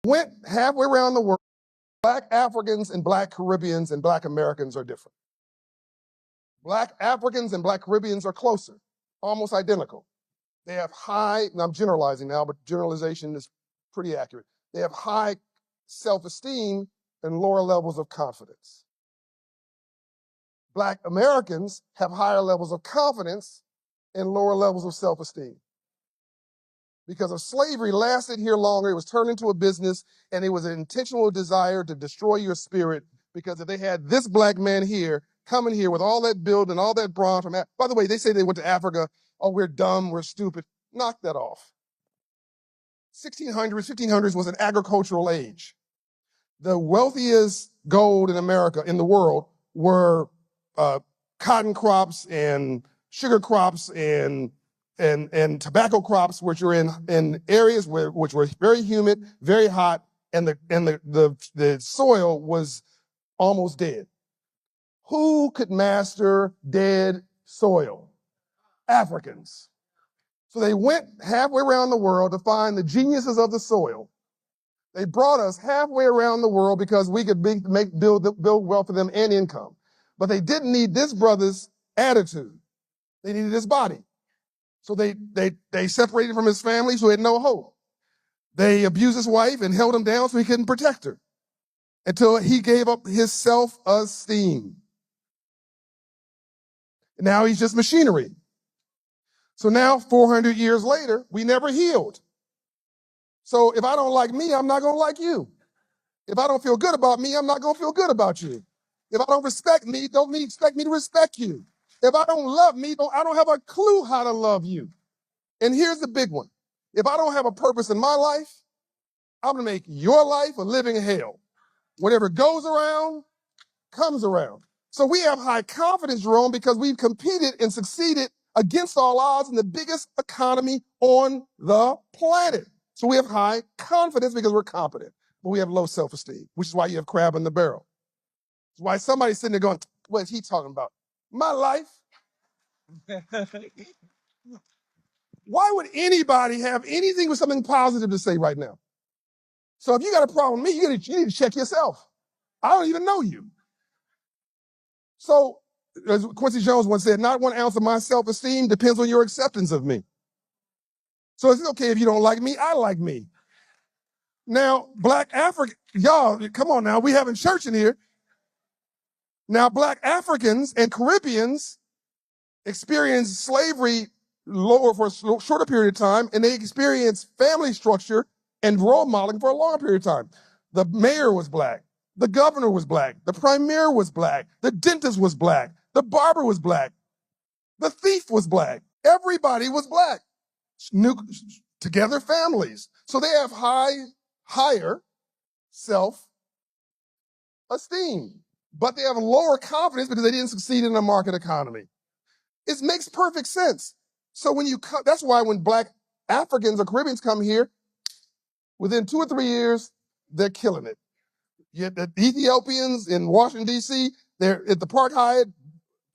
Went halfway around the world. Black Africans and Black Caribbeans and Black Americans are different. Black Africans and Black Caribbeans are closer, almost identical. They have high, and I'm generalizing now, but generalization is pretty accurate. They have high self-esteem and lower levels of confidence. Black Americans have higher levels of confidence and lower levels of self-esteem. Because of slavery lasted here longer, it was turned into a business, and it was an intentional desire to destroy your spirit, because if they had this black man here, coming here with all that build and all that brawn from, by the way, they say they went to Africa, oh, we're dumb, we're stupid. Knock that off. 1600s, 1500s was an agricultural age. The wealthiest gold in America, in the world, were cotton crops and sugar crops and tobacco crops, which are in areas which were very humid, very hot, and the soil was almost dead. Who could master dead soil? Africans. So they went halfway around the world to find the geniuses of the soil. They brought us halfway around the world because we could build wealth for them and income. But they didn't need this brother's attitude. They needed his body. So they separated from his family, so he had no hope. They abused his wife and held him down so he couldn't protect her until he gave up his self-esteem. Now he's just machinery. So now, 400 years later, we never healed. So if I don't like me, I'm not going to like you. If I don't feel good about me, I'm not going to feel good about you. If I don't respect me, don't expect me to respect you. If I don't love me, I don't have a clue how to love you. And here's the big one. If I don't have a purpose in my life, I'm going to make your life a living hell. Whatever goes around, comes around. So we have high confidence, Jerome, because we've competed and succeeded against all odds in the biggest economy on the planet. So we have high confidence because we're competent, but we have low self-esteem, which is why you have crab in the barrel. It's why somebody's sitting there going, what is he talking about? My life? Why would anybody have anything with something positive to say right now? So if you got a problem with me, you need to check yourself. I don't even know you. So, as Quincy Jones once said, not 1 ounce of my self-esteem depends on your acceptance of me. So it's okay if you don't like me, I like me. Now, Black African, y'all, come on now, we having church in here. Now, Black Africans and Caribbeans experienced slavery lower for a shorter period of time, and they experienced family structure and role modeling for a longer period of time. The mayor was Black. The governor was Black. The premier was Black. The dentist was Black. The barber was Black. The thief was Black. Everybody was Black. Together families. So they have higher self-esteem, but they have lower confidence because they didn't succeed in a market economy. It makes perfect sense. So that's why when Black Africans or Caribbeans come here, within 2 or 3 years, they're killing it. Yet the Ethiopians in Washington, D.C., they're at the Park Hyatt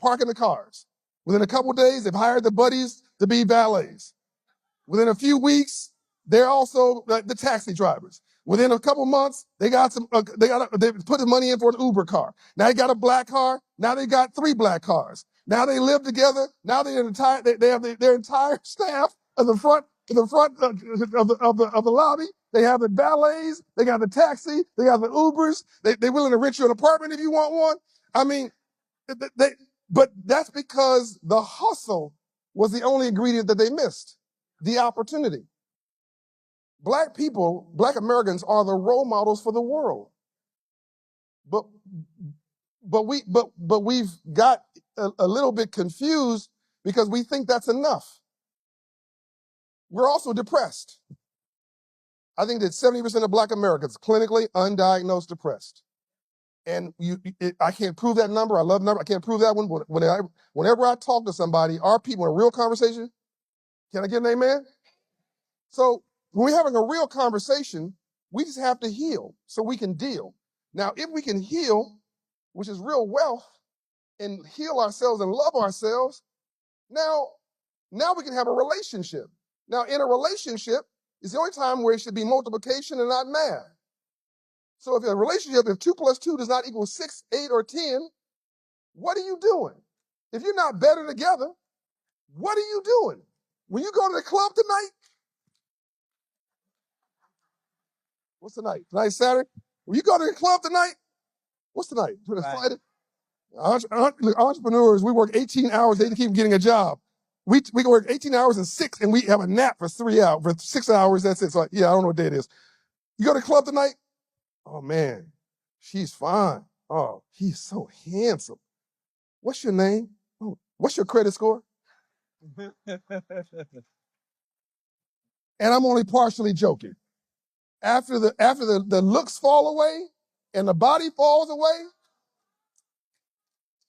parking the cars. Within a couple of days, they've hired the buddies to be valets. Within a few weeks, they're also the taxi drivers. Within a couple months, they put the money in for an Uber car. Now they got a black car. Now they got 3 black cars. Now they live together. Now they have their entire staff in the front of the lobby. They have the valets. They got the taxi. They got the Ubers. They're willing to rent you an apartment if you want one. I mean, but that's because the hustle was the only ingredient that they missed. The opportunity. Black people, Black Americans are the role models for the world. But we've got a little bit confused because we think that's enough. We're also depressed. I think that 70% of Black Americans clinically undiagnosed depressed. And I can't prove that number. I love the number. I can't prove that one. Whenever I talk to somebody, our people in a real conversation, can I get an amen? So when we're having a real conversation, we just have to heal so we can deal. Now, if we can heal, which is real wealth, and heal ourselves and love ourselves, now we can have a relationship. Now, in a relationship, it's the only time where it should be multiplication and not math. So if a relationship, if 2 plus 2 does not equal 6, 8, or 10, what are you doing? If you're not better together, what are you doing? When you go to the club tonight, what's tonight? Tonight's Saturday. When you go to the club tonight, what's tonight? Friday. Look, entrepreneurs, we work 18 hours, they keep getting a job. We can work 18 hours and we have a nap for 3 hours, for 6 hours, that's it. So yeah, I don't know what day it is. You go to the club tonight? Oh man, she's fine. Oh, he's so handsome. What's your name? Oh, what's your credit score? And I'm only partially joking. After the looks fall away and the body falls away,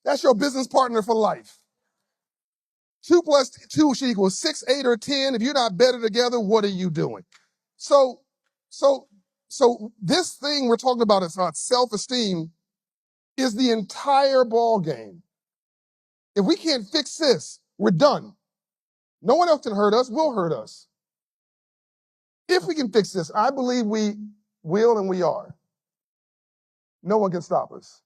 that's your business partner for life. 2 plus 2 should equal 6, 8, or 10. If you're not better together, what are you doing? So this thing we're talking about is self-esteem is the entire ball game. If we can't fix this, we're done. No one else can hurt us, will hurt us. If we can fix this, I believe we will and we are. No one can stop us.